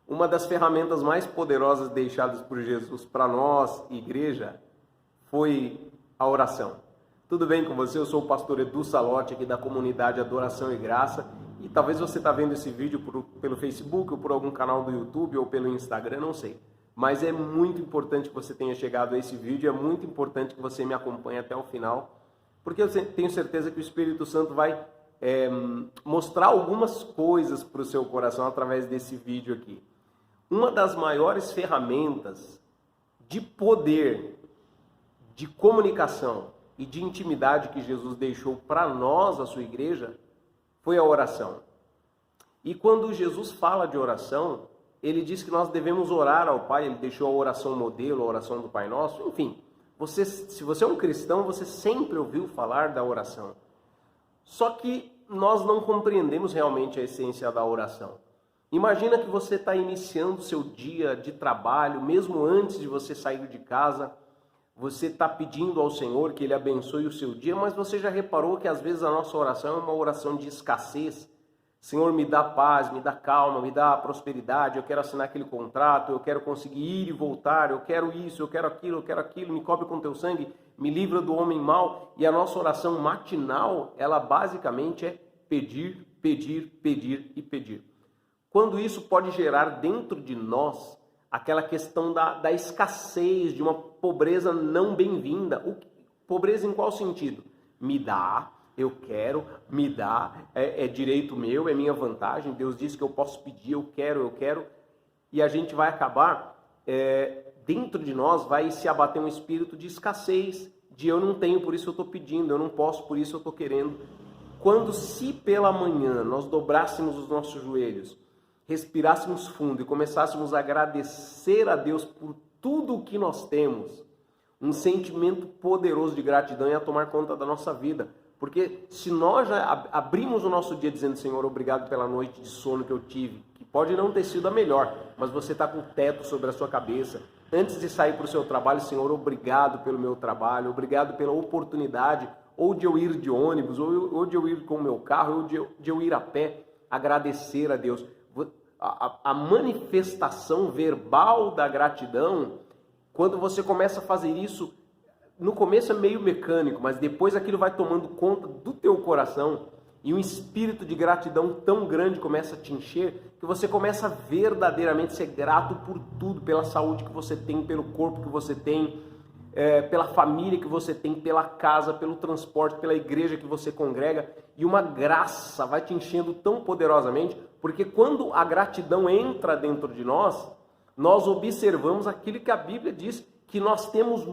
Uma das ferramentas mais poderosas deixadas por Jesus para nós, igreja, foi a oração. Tudo bem com você? Eu sou o pastor Edu Salotti, aqui da comunidade Adoração e Graça. E talvez você está vendo esse vídeo pelo Facebook, ou por algum canal do YouTube, ou pelo Instagram, não sei. Mas é muito importante que você tenha chegado a esse vídeo, é muito importante que você me acompanhe até o final, porque eu tenho certeza que o Espírito Santo vai mostrar algumas coisas para o seu coração através desse vídeo aqui. Uma das maiores ferramentas de poder, de comunicação e de intimidade que Jesus deixou para nós, a sua igreja, foi a oração. E quando Jesus fala de oração, ele diz que nós devemos orar ao Pai, ele deixou a oração modelo, a oração do Pai Nosso, enfim. Se você é um cristão, você sempre ouviu falar da oração. Só que nós não compreendemos realmente a essência da oração. Imagina que você está iniciando o seu dia de trabalho, mesmo antes de você sair de casa, você está pedindo ao Senhor que Ele abençoe o seu dia, mas você já reparou que às vezes a nossa oração é uma oração de escassez? Senhor, me dá paz, me dá calma, me dá prosperidade, eu quero assinar aquele contrato, eu quero conseguir ir e voltar, eu quero isso, eu quero aquilo, me cobre com teu sangue, me livra do homem mau. E a nossa oração matinal, ela basicamente é pedir, pedir, pedir e pedir. Quando isso pode gerar dentro de nós aquela questão da escassez, de uma pobreza não bem-vinda. Pobreza em qual sentido? Me dá, eu quero, me dá, é direito meu, é minha vantagem, Deus disse que eu posso pedir, eu quero. E a gente vai acabar, dentro de nós vai se abater um espírito de escassez, de eu não tenho, por isso eu estou pedindo, eu não posso, por isso eu estou querendo. Quando se pela manhã nós dobrássemos os nossos joelhos, respirássemos fundo e começássemos a agradecer a Deus por tudo o que nós temos, um sentimento poderoso de gratidão ia tomar conta da nossa vida. Porque se nós já abrimos o nosso dia dizendo, Senhor, obrigado pela noite de sono que eu tive, que pode não ter sido a melhor, mas você está com o teto sobre a sua cabeça. Antes de sair para o seu trabalho, Senhor, obrigado pelo meu trabalho, obrigado pela oportunidade, ou de eu ir de ônibus, ou de eu ir com o meu carro, ou de eu ir a pé, agradecer a Deus. A manifestação verbal da gratidão, quando você começa a fazer isso, no começo é meio mecânico, mas depois aquilo vai tomando conta do teu coração e um espírito de gratidão tão grande começa a te encher que você começa a verdadeiramente ser grato por tudo, pela saúde que você tem, pelo corpo que você tem, pela família que você tem, pela casa, pelo transporte, pela igreja que você congrega, e uma graça vai te enchendo tão poderosamente, porque quando a gratidão entra dentro de nós, nós observamos aquilo que a Bíblia diz, que nós temos,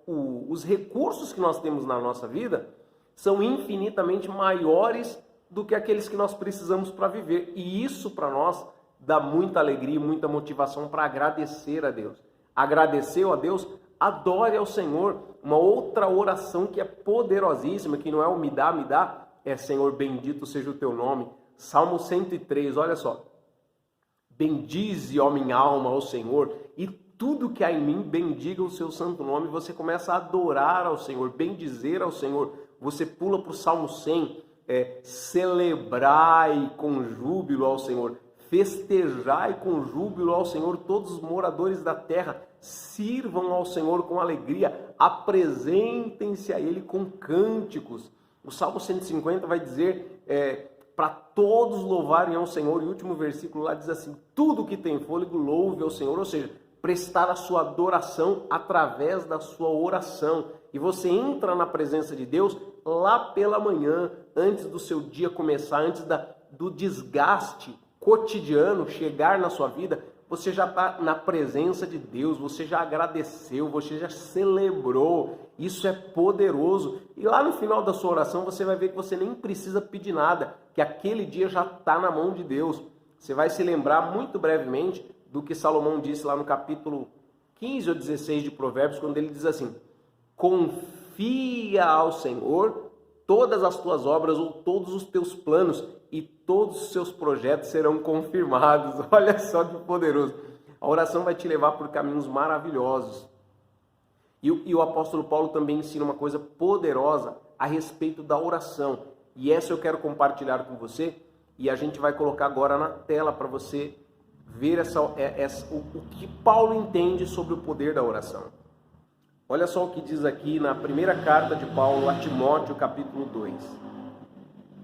os recursos que nós temos na nossa vida são infinitamente maiores do que aqueles que nós precisamos para viver. E isso para nós dá muita alegria, muita motivação para agradecer a Deus. Agradeceu a Deus? Adore ao Senhor. Uma outra oração que é poderosíssima, que não é o me dá, é Senhor, bendito seja o teu nome. Salmo 103, olha só. Bendize, ó minha alma, ao Senhor, e tudo que há em mim, bendiga o seu santo nome. Você começa a adorar ao Senhor, bendizer ao Senhor. Você pula para o Salmo 100, celebrai com júbilo ao Senhor, festejai com júbilo ao Senhor, todos os moradores da terra, sirvam ao Senhor com alegria, apresentem-se a Ele com cânticos. O Salmo 150 vai dizer, para todos louvarem ao Senhor, e o último versículo lá diz assim, tudo que tem fôlego louve ao Senhor, ou seja, prestar a sua adoração através da sua oração. E você entra na presença de Deus lá pela manhã, antes do seu dia começar, antes do desgaste cotidiano chegar na sua vida, você já está na presença de Deus, você já agradeceu, você já celebrou. Isso é poderoso. E lá no final da sua oração você vai ver que você nem precisa pedir nada, que aquele dia já está na mão de Deus. Você vai se lembrar muito brevemente do que Salomão disse lá no capítulo 15 ou 16 de Provérbios, quando ele diz assim, confia ao Senhor todas as tuas obras ou todos os teus planos e todos os seus projetos serão confirmados. Olha só que poderoso. A oração vai te levar por caminhos maravilhosos. E o apóstolo Paulo também ensina uma coisa poderosa a respeito da oração. E essa eu quero compartilhar com você e a gente vai colocar agora na tela para você ver o que Paulo entende sobre o poder da oração. Olha só o que diz aqui na primeira carta de Paulo a Timóteo, capítulo 2.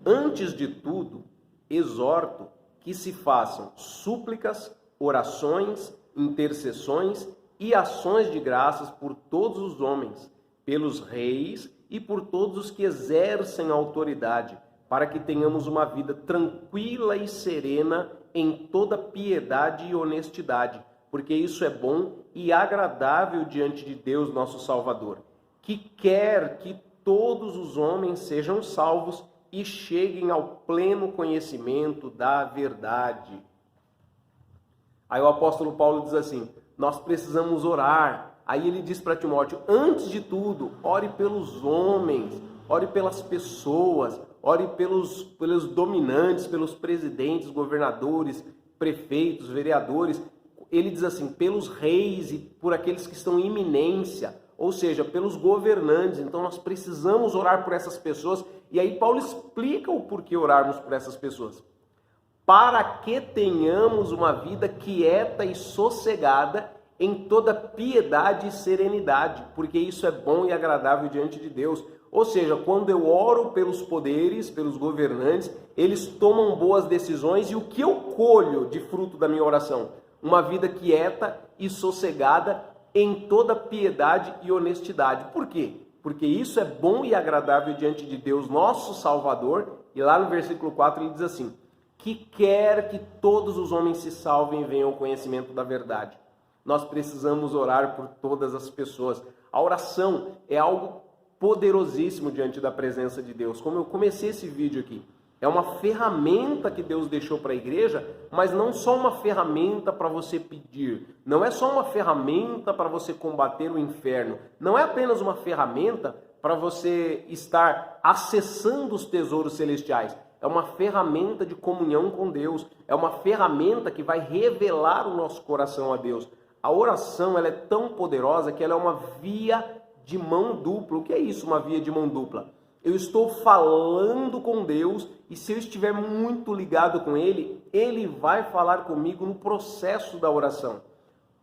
Antes de tudo, exorto que se façam súplicas, orações, intercessões e ações de graças por todos os homens, pelos reis e por todos os que exercem autoridade, para que tenhamos uma vida tranquila e serena em toda piedade e honestidade, porque isso é bom e agradável diante de Deus, nosso Salvador, que quer que todos os homens sejam salvos e cheguem ao pleno conhecimento da verdade. Aí o apóstolo Paulo diz assim, nós precisamos orar. Aí ele diz para Timóteo, antes de tudo, ore pelos homens, ore pelas pessoas, ore pelos dominantes, pelos presidentes, governadores, prefeitos, vereadores. Ele diz assim, pelos reis e por aqueles que estão em iminência, ou seja, pelos governantes. Então nós precisamos orar por essas pessoas. E aí Paulo explica o porquê orarmos por essas pessoas. Para que tenhamos uma vida quieta e sossegada em toda piedade e serenidade, porque isso é bom e agradável diante de Deus. Ou seja, quando eu oro pelos poderes, pelos governantes, eles tomam boas decisões e o que eu colho de fruto da minha oração? Uma vida quieta e sossegada em toda piedade e honestidade. Por quê? Porque isso é bom e agradável diante de Deus, nosso Salvador. E lá no versículo 4 ele diz assim, que quer que todos os homens se salvem e venham ao conhecimento da verdade. Nós precisamos orar por todas as pessoas. A oração é algo poderosíssimo diante da presença de Deus. Como eu comecei esse vídeo aqui, é uma ferramenta que Deus deixou para a igreja, mas não só uma ferramenta para você pedir, não é só uma ferramenta para você combater o inferno, não é apenas uma ferramenta para você estar acessando os tesouros celestiais, é uma ferramenta de comunhão com Deus, é uma ferramenta que vai revelar o nosso coração a Deus. A oração ela é tão poderosa que ela é uma via de mão dupla. O que é isso, uma via de mão dupla? Eu estou falando com Deus e se eu estiver muito ligado com Ele, Ele vai falar comigo no processo da oração.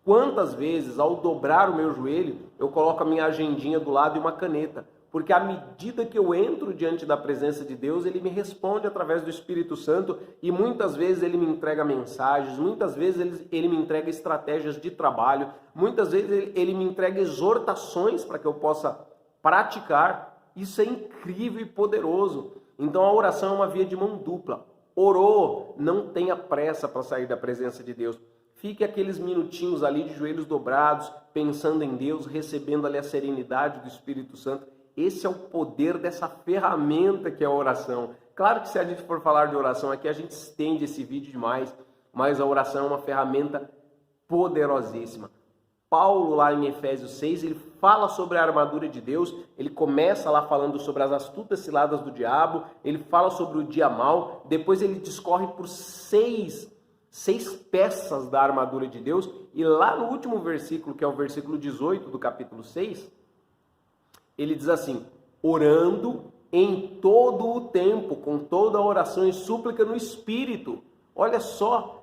Quantas vezes, ao dobrar o meu joelho, eu coloco a minha agendinha do lado e uma caneta? Porque à medida que eu entro diante da presença de Deus, Ele me responde através do Espírito Santo e muitas vezes Ele me entrega mensagens, muitas vezes Ele me entrega estratégias de trabalho, muitas vezes Ele me entrega exortações para que eu possa praticar. Isso é incrível e poderoso. Então a oração é uma via de mão dupla. Orou, não tenha pressa para sair da presença de Deus. Fique aqueles minutinhos ali de joelhos dobrados, pensando em Deus, recebendo ali a serenidade do Espírito Santo. Esse é o poder dessa ferramenta que é a oração. Claro que se a gente for falar de oração aqui, a gente estende esse vídeo demais, mas a oração é uma ferramenta poderosíssima. Paulo, lá em Efésios 6, ele fala sobre a armadura de Deus, ele começa lá falando sobre as astutas ciladas do diabo, ele fala sobre o dia mau, depois ele discorre por seis peças da armadura de Deus, e lá no último versículo, que é o versículo 18 do capítulo 6, ele diz assim, orando em todo o tempo, com toda a oração e súplica no Espírito. Olha só,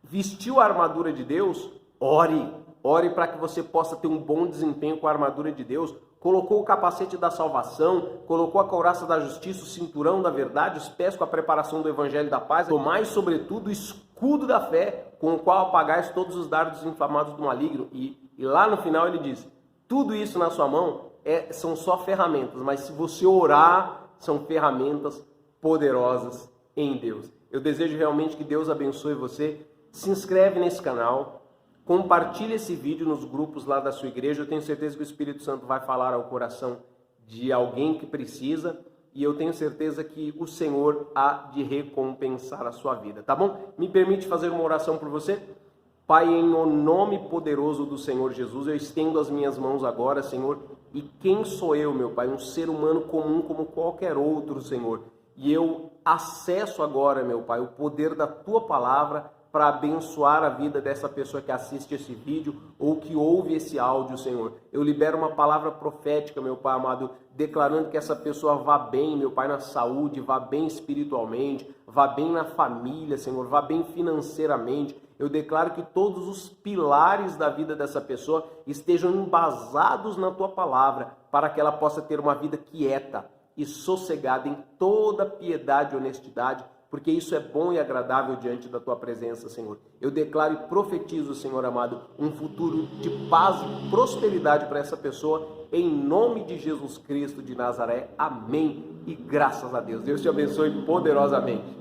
vestiu a armadura de Deus? Ore para que você possa ter um bom desempenho com a armadura de Deus. Colocou o capacete da salvação, colocou a couraça da justiça, o cinturão da verdade, os pés com a preparação do evangelho da paz. Tomai, sobretudo, o escudo da fé, com o qual apagais todos os dardos inflamados do maligno. E lá no final ele diz, tudo isso na sua mão são só ferramentas, mas se você orar, são ferramentas poderosas em Deus. Eu desejo realmente que Deus abençoe você. Se inscreve nesse canal, compartilhe esse vídeo nos grupos lá da sua igreja. Eu tenho certeza que o Espírito Santo vai falar ao coração de alguém que precisa e eu tenho certeza que o Senhor há de recompensar a sua vida, tá bom? Me permite fazer uma oração por você? Pai, em o nome poderoso do Senhor Jesus, eu estendo as minhas mãos agora, Senhor, e quem sou eu, meu Pai? Um ser humano comum como qualquer outro, Senhor. E eu acesso agora, meu Pai, o poder da Tua palavra para abençoar a vida dessa pessoa que assiste esse vídeo ou que ouve esse áudio, Senhor. Eu libero uma palavra profética, meu Pai amado, declarando que essa pessoa vá bem, meu Pai, na saúde, vá bem espiritualmente, vá bem na família, Senhor, vá bem financeiramente. Eu declaro que todos os pilares da vida dessa pessoa estejam embasados na Tua palavra, para que ela possa ter uma vida quieta e sossegada em toda piedade e honestidade, porque isso é bom e agradável diante da Tua presença, Senhor. Eu declaro e profetizo, Senhor amado, um futuro de paz e prosperidade para essa pessoa, em nome de Jesus Cristo de Nazaré. Amém e graças a Deus. Deus te abençoe poderosamente.